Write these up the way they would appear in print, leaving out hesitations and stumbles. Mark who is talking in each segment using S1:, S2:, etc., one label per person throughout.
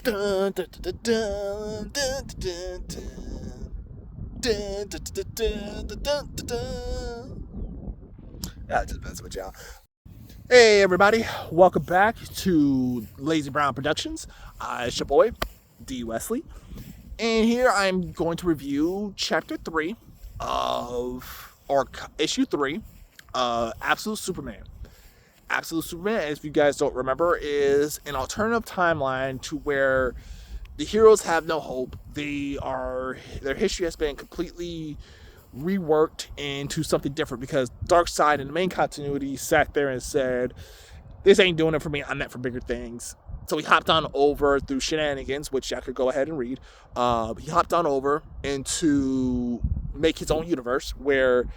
S1: Dun, dun, dun, dun, dun, dun, dun, dun, dun, dun, dun, dun, dun, dun, dun. Yeah, just messing with y'all. Hey, everybody. Welcome back to Lazy Brown Productions. It's your boy, D. Wesley. And here I'm going to review Chapter 3 or Issue 3, Absolute Superman. Absolute Superman, if you guys don't remember, is an alternative timeline to where the heroes have no hope. Their history has been completely reworked into something different because Darkseid in the main continuity sat there and said, "This ain't doing it for me. I'm meant for bigger things." So he hopped on over through shenanigans, which I could go ahead and read. He hopped on over into make his own universe where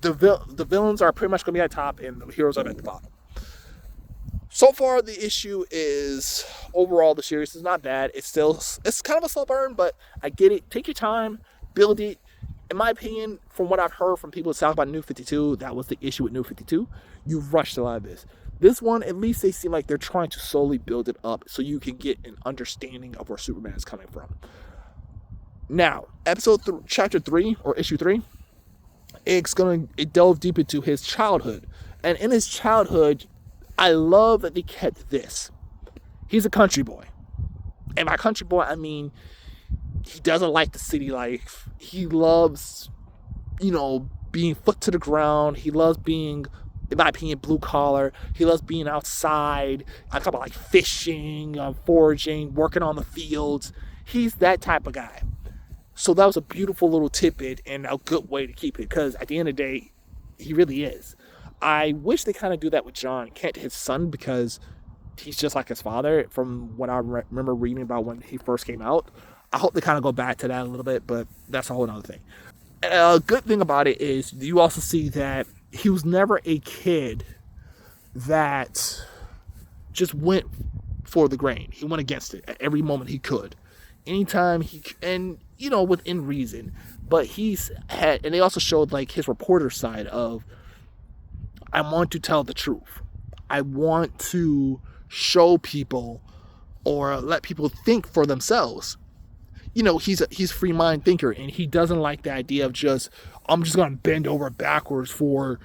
S1: the villains are pretty much going to be at the top and the heroes are at the bottom. So far, the issue is overall the series is not bad. It's kind of a slow burn, but I get it. Take your time, build it. In my opinion, from what I've heard from people that talk about New 52, that was the issue with New 52. You've rushed a lot of this. This one, at least they seem like they're trying to slowly build it up so you can get an understanding of where Superman is coming from. Now, chapter 3 or issue 3, it delve deep into his childhood, and in his childhood, I love that they kept this. He's a country boy. And by country boy, I mean he doesn't like the city life. He loves, being foot to the ground. He loves being, in my opinion, blue collar. He loves being outside. I talk about like fishing, foraging, working on the fields. He's that type of guy. So that was a beautiful little tidbit and a good way to keep it because at the end of the day, he really is. I wish they kind of do that with John Kent, his son, because he's just like his father from what I remember reading about when he first came out. I hope they kind of go back to that a little bit, but that's a whole other thing. A good thing about it is you also see that he was never a kid that just went for the grain. He went against it at every moment he could. Anytime within reason. But and they also showed like his reporter side of, I want to tell the truth. I want to show people or let people think for themselves. He's free mind thinker and he doesn't like the idea of I'm just going to bend over backwards for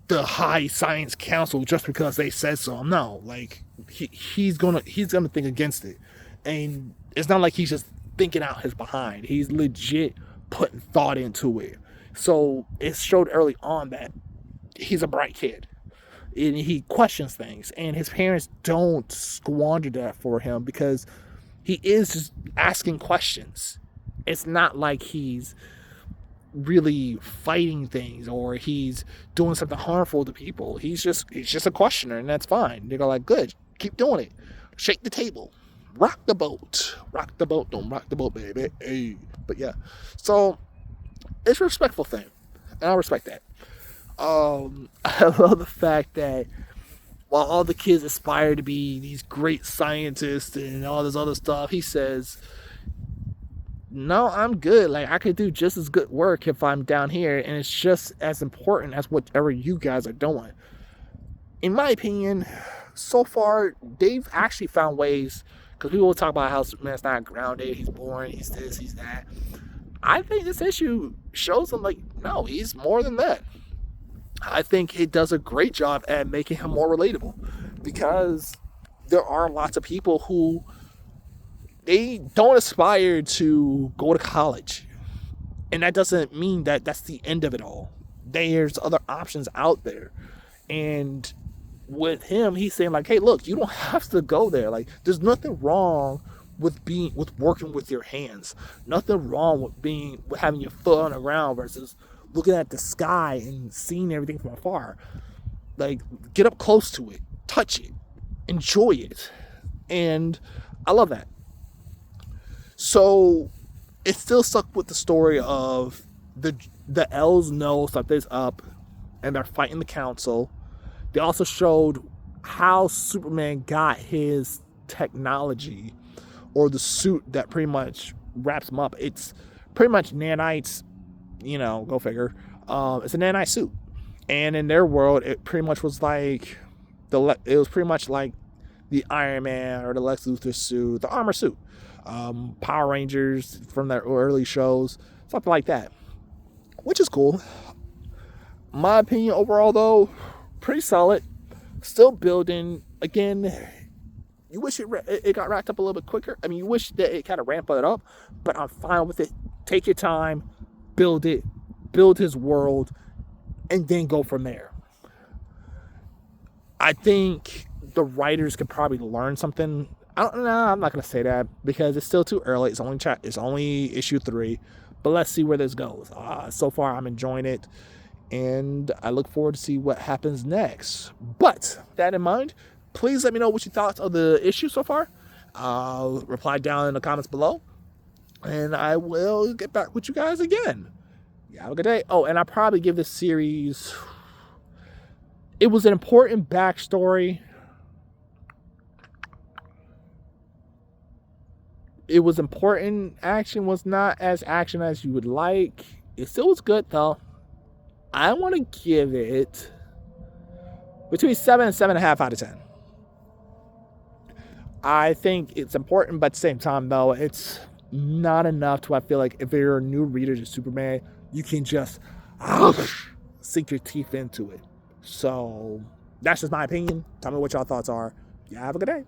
S1: the high science council just because they said so. No, like he's gonna think against it. And it's not like he's just thinking out his behind. He's legit putting thought into it. So it showed early on that he's a bright kid and he questions things, and his parents don't squander that for him because he is just asking questions. It's not like he's really fighting things or he's doing something harmful to people. He's just a questioner, and that's fine. They're like, good, keep doing it. Shake the table. Rock the boat. Rock the boat. Don't rock the boat, baby. Hey. But yeah. So it's a respectful thing. And I respect that. I love the fact that while all the kids aspire to be these great scientists and all this other stuff, he says, no, I'm good. Like, I could do just as good work if I'm down here, and it's just as important as whatever you guys are doing. In my opinion, so far, they've actually found ways, because people will talk about how Superman's not grounded, he's boring, he's this, he's that. I think this issue shows them, like, no, he's more than that. I think it does a great job at making him more relatable, because there are lots of people who they don't aspire to go to college, and that doesn't mean that that's the end of it all. There's other options out there, and with him, he's saying like, hey, look, you don't have to go there. Like, there's nothing wrong with working with your hands. Nothing wrong with having your foot on the ground versus looking at the sky and seeing everything from afar. Like, get up close to it, touch it, enjoy it. And I love that. So it still stuck with the story of the elves know something's up and they're fighting the council. They also showed how Superman got his technology or the suit that pretty much wraps him up. It's pretty much nanites, go figure. It's a nanite suit. And in their world, it pretty much was like it was pretty much like the Iron Man or the Lex Luthor suit, the armor suit, Power Rangers from their early shows, something like that, which is cool. My opinion overall, though, pretty solid. Still building. Again, you wish it got wrapped up a little bit quicker. I mean, you wish that it kind of ramped it up, but I'm fine with it. Take your time, build it, build his world, and then go from there. I think the writers could probably learn something. I'm not going to say that because it's still too early. It's only issue 3, but let's see where this goes. So far, I'm enjoying it, and I look forward to see what happens next. But that in mind, please let me know what your thoughts of the issue so far. Reply down in the comments below, and I will get back with you guys again. Yeah, have a good day. Oh, and I'll probably give this series... It was an important backstory. It was important. Action was not as action as you would like. It still was good, though. I want to give it between 7 and 7.5 out of 10. I think it's important, but at the same time, though, it's not enough to, I feel like, if you're a new reader to Superman, you can just sink your teeth into it. So that's just my opinion. Tell me what y'all thoughts are. Yeah, have a good day.